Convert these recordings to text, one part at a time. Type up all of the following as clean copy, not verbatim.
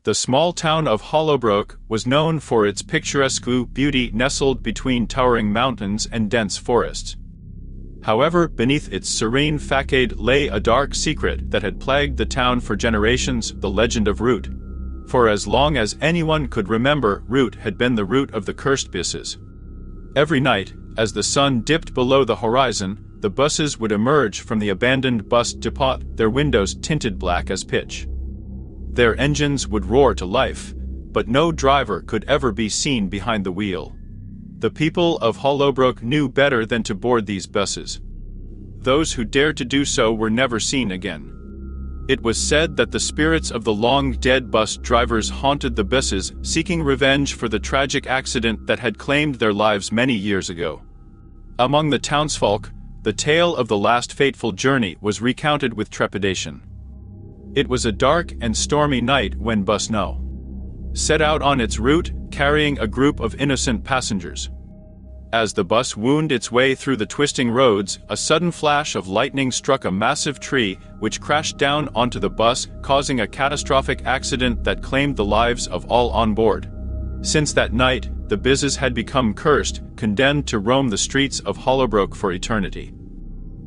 The small town of Hollowbrook was known for its picturesque beauty nestled between towering mountains and dense forests. However, beneath its serene facade lay a dark secret that had plagued the town for generations, the legend of Root. For as long as anyone could remember, Root had been the root of the cursed buses. Every night, as the sun dipped below the horizon, the buses would emerge from the abandoned bus depot, their windows tinted black as pitch. Their engines would roar to life, but no driver could ever be seen behind the wheel. The people of Hollowbrook knew better than to board these buses. Those who dared to do so were never seen again. It was said that the spirits of the long-dead bus drivers haunted the buses, seeking revenge for the tragic accident that had claimed their lives many years ago. Among the townsfolk, the tale of the last fateful journey was recounted with trepidation. It was a dark and stormy night when Bus No. set out on its route, carrying a group of innocent passengers. As the bus wound its way through the twisting roads, a sudden flash of lightning struck a massive tree, which crashed down onto the bus, causing a catastrophic accident that claimed the lives of all on board. Since that night, the buses had become cursed, condemned to roam the streets of Hollowbrook for eternity.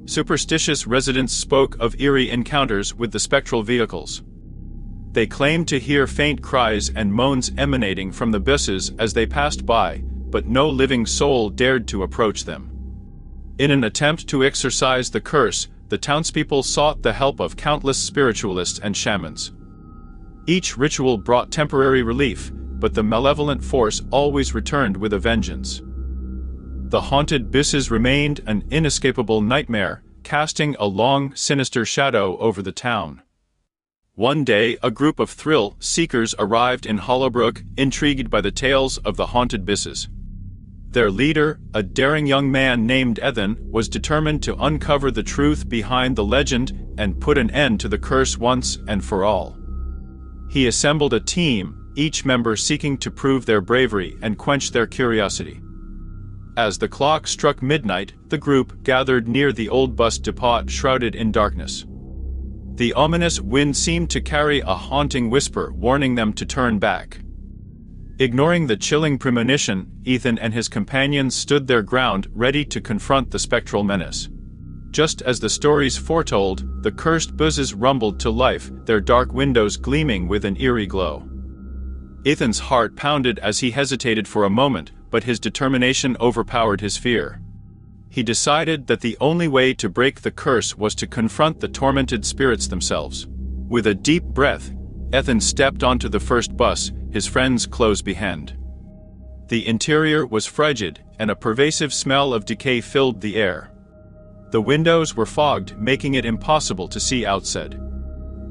Superstitious residents spoke of eerie encounters with the spectral vehicles. They claimed to hear faint cries and moans emanating from the buses as they passed by, but no living soul dared to approach them. In an attempt to exorcise the curse, the townspeople sought the help of countless spiritualists and shamans. Each ritual brought temporary relief, but the malevolent force always returned with a vengeance. The haunted buses remained an inescapable nightmare, casting a long, sinister shadow over the town. One day, a group of thrill seekers arrived in Hollowbrook, intrigued by the tales of the haunted buses. Their leader, a daring young man named Ethan, was determined to uncover the truth behind the legend and put an end to the curse once and for all. He assembled a team, each member seeking to prove their bravery and quench their curiosity. As the clock struck midnight, the group gathered near the old bus depot shrouded in darkness. The ominous wind seemed to carry a haunting whisper warning them to turn back. Ignoring the chilling premonition, Ethan and his companions stood their ground, ready to confront the spectral menace. Just as the stories foretold, the cursed buses rumbled to life, their dark windows gleaming with an eerie glow. Ethan's heart pounded as he hesitated for a moment, but his determination overpowered his fear. He decided that the only way to break the curse was to confront the tormented spirits themselves. With a deep breath, Ethan stepped onto the first bus, his friends close behind. The interior was frigid, and a pervasive smell of decay filled the air. The windows were fogged, making it impossible to see outside.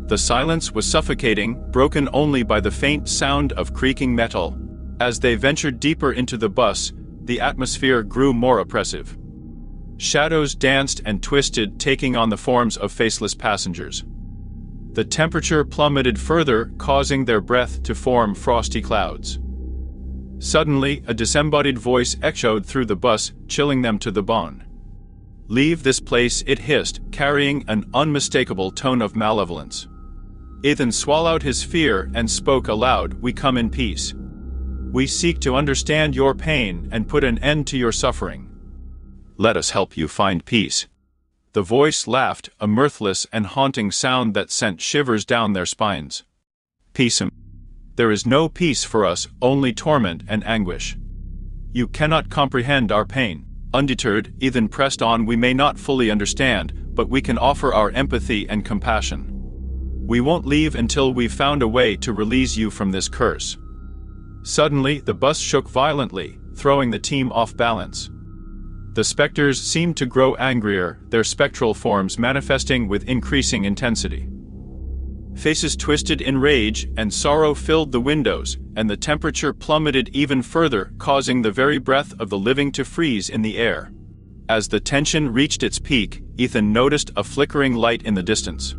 The silence was suffocating, broken only by the faint sound of creaking metal. As they ventured deeper into the bus, the atmosphere grew more oppressive. Shadows danced and twisted, taking on the forms of faceless passengers. The temperature plummeted further, causing their breath to form frosty clouds. Suddenly, a disembodied voice echoed through the bus, chilling them to the bone. "Leave this place," it hissed, carrying an unmistakable tone of malevolence. Ethan swallowed his fear and spoke aloud, "We come in peace. We seek to understand your pain and put an end to your suffering. Let us help you find peace." The voice laughed, a mirthless and haunting sound that sent shivers down their spines. "Peace? There is no peace for us, only torment and anguish. You cannot comprehend our pain." Undeterred, Ethan pressed on. "We may not fully understand, but we can offer our empathy and compassion. We won't leave until we've found a way to release you from this curse." Suddenly, the bus shook violently, throwing the team off balance. The specters seemed to grow angrier, their spectral forms manifesting with increasing intensity. Faces twisted in rage, and sorrow filled the windows, and the temperature plummeted even further, causing the very breath of the living to freeze in the air. As the tension reached its peak, Ethan noticed a flickering light in the distance.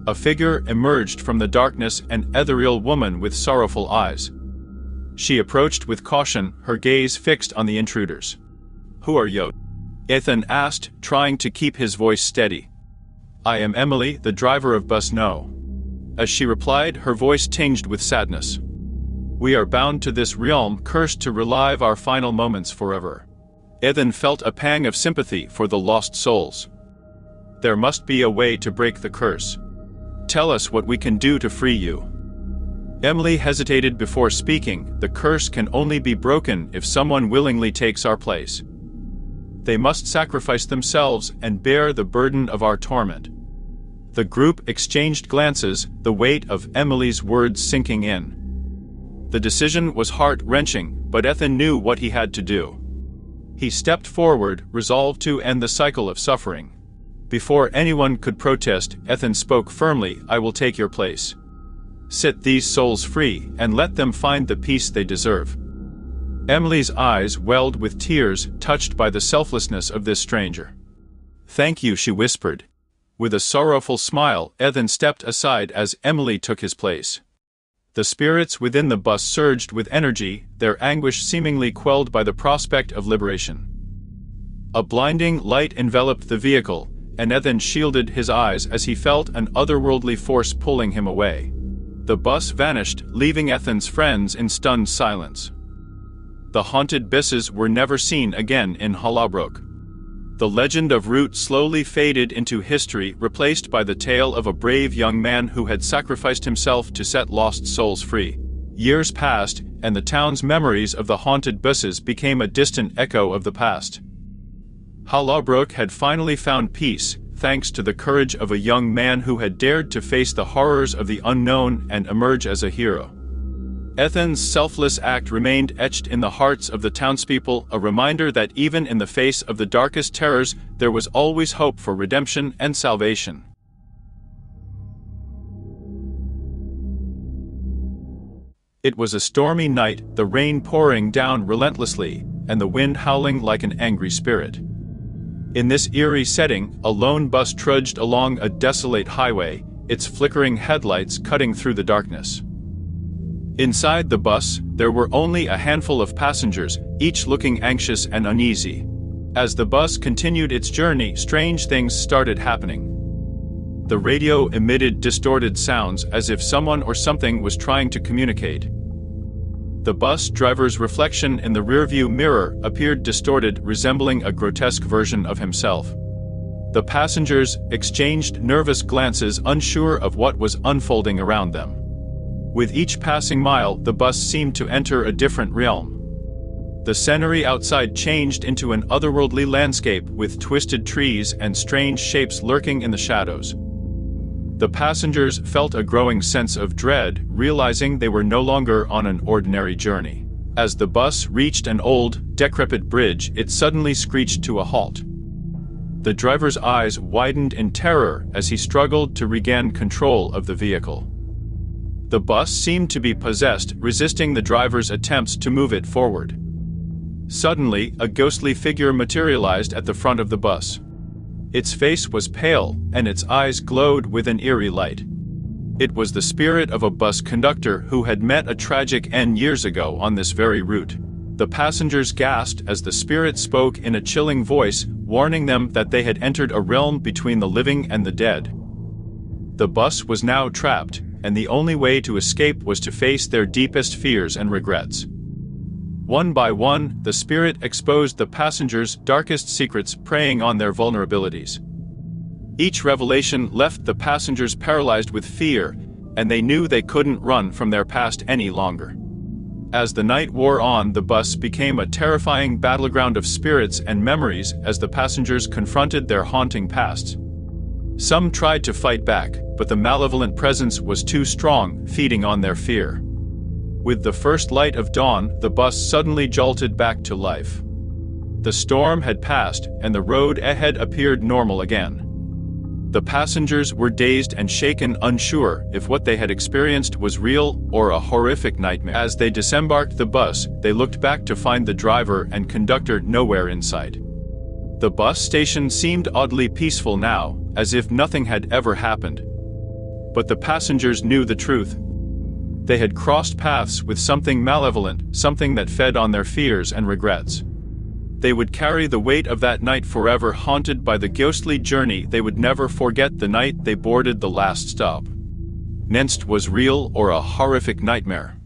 A figure emerged from the darkness, an ethereal woman with sorrowful eyes. She approached with caution, her gaze fixed on the intruders. "Who are you?" Ethan asked, trying to keep his voice steady. "I am Emily, the driver of Bus No." As she replied, her voice tinged with sadness. "We are bound to this realm, cursed to relive our final moments forever." Ethan felt a pang of sympathy for the lost souls. "There must be a way to break the curse. Tell us what we can do to free you." Emily hesitated before speaking. "The curse can only be broken if someone willingly takes our place. They must sacrifice themselves and bear the burden of our torment." The group exchanged glances, the weight of Emily's words sinking in. The decision was heart-wrenching, but Ethan knew what he had to do. He stepped forward, resolved to end the cycle of suffering. Before anyone could protest, Ethan spoke firmly, "I will take your place. Set these souls free, and let them find the peace they deserve." Emily's eyes welled with tears, touched by the selflessness of this stranger. "Thank you," she whispered. With a sorrowful smile, Ethan stepped aside as Emily took his place. The spirits within the bus surged with energy, their anguish seemingly quelled by the prospect of liberation. A blinding light enveloped the vehicle, and Ethan shielded his eyes as he felt an otherworldly force pulling him away. The bus vanished, leaving Ethan's friends in stunned silence. The haunted buses were never seen again in Hollowbrook. The legend of Root slowly faded into history, replaced by the tale of a brave young man who had sacrificed himself to set lost souls free. Years passed, and the town's memories of the haunted buses became a distant echo of the past. Hollowbrook had finally found peace, thanks to the courage of a young man who had dared to face the horrors of the unknown and emerge as a hero. Ethan's selfless act remained etched in the hearts of the townspeople, a reminder that even in the face of the darkest terrors, there was always hope for redemption and salvation. It was a stormy night, the rain pouring down relentlessly, and the wind howling like an angry spirit. In this eerie setting, a lone bus trudged along a desolate highway, its flickering headlights cutting through the darkness. Inside the bus, there were only a handful of passengers, each looking anxious and uneasy. As the bus continued its journey, strange things started happening. The radio emitted distorted sounds as if someone or something was trying to communicate. The bus driver's reflection in the rearview mirror appeared distorted, resembling a grotesque version of himself. The passengers exchanged nervous glances, unsure of what was unfolding around them. With each passing mile, the bus seemed to enter a different realm. The scenery outside changed into an otherworldly landscape with twisted trees and strange shapes lurking in the shadows. The passengers felt a growing sense of dread, realizing they were no longer on an ordinary journey. As the bus reached an old, decrepit bridge, it suddenly screeched to a halt. The driver's eyes widened in terror as he struggled to regain control of the vehicle. The bus seemed to be possessed, resisting the driver's attempts to move it forward. Suddenly, a ghostly figure materialized at the front of the bus. Its face was pale, and its eyes glowed with an eerie light. It was the spirit of a bus conductor who had met a tragic end years ago on this very route. The passengers gasped as the spirit spoke in a chilling voice, warning them that they had entered a realm between the living and the dead. The bus was now trapped, and the only way to escape was to face their deepest fears and regrets. One by one, the spirit exposed the passengers' darkest secrets, preying on their vulnerabilities. Each revelation left the passengers paralyzed with fear, and they knew they couldn't run from their past any longer. As the night wore on, the bus became a terrifying battleground of spirits and memories as the passengers confronted their haunting pasts. Some tried to fight back, but the malevolent presence was too strong, feeding on their fear. With the first light of dawn, the bus suddenly jolted back to life. The storm had passed, and the road ahead appeared normal again. The passengers were dazed and shaken, unsure if what they had experienced was real or a horrific nightmare. As they disembarked the bus, they looked back to find the driver and conductor nowhere in sight. The bus station seemed oddly peaceful now, as if nothing had ever happened. But the passengers knew the truth. They had crossed paths with something malevolent, something that fed on their fears and regrets. They would carry the weight of that night forever, haunted by the ghostly journey. They would never forget the night they boarded the last stop. Nenst was real or a horrific nightmare.